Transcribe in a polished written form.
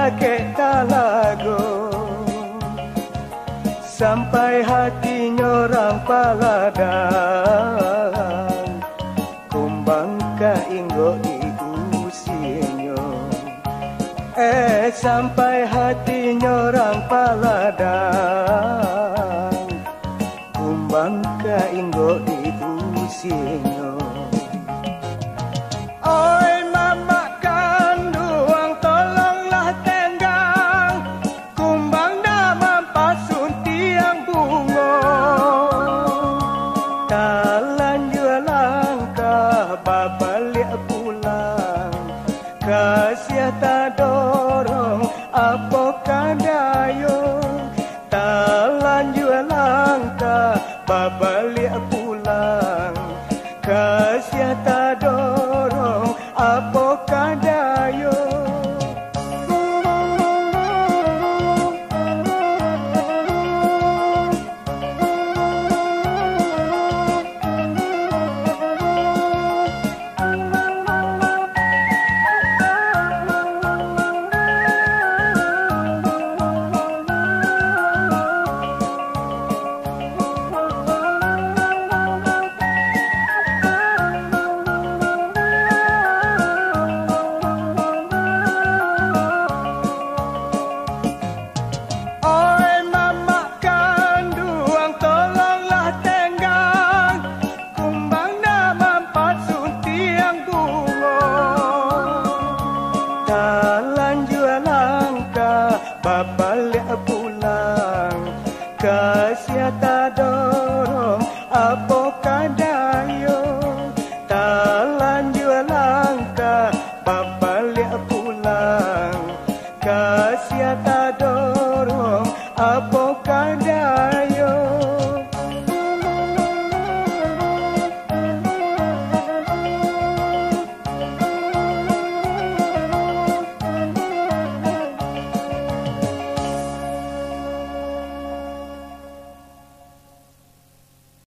pakai talago, sampai hatinya orang paladang, kumbang ka inggo diusinyo. Sampai hatinya orang paladang, kumbang ka inggo diusinyo. Oi mama kandung, tolonglah tenggang, kumbang dah mampasun tiang bunga. Talan jua langkah babalik pulang, kasih tak dorong apa kadayo. Talan jua langkah babalik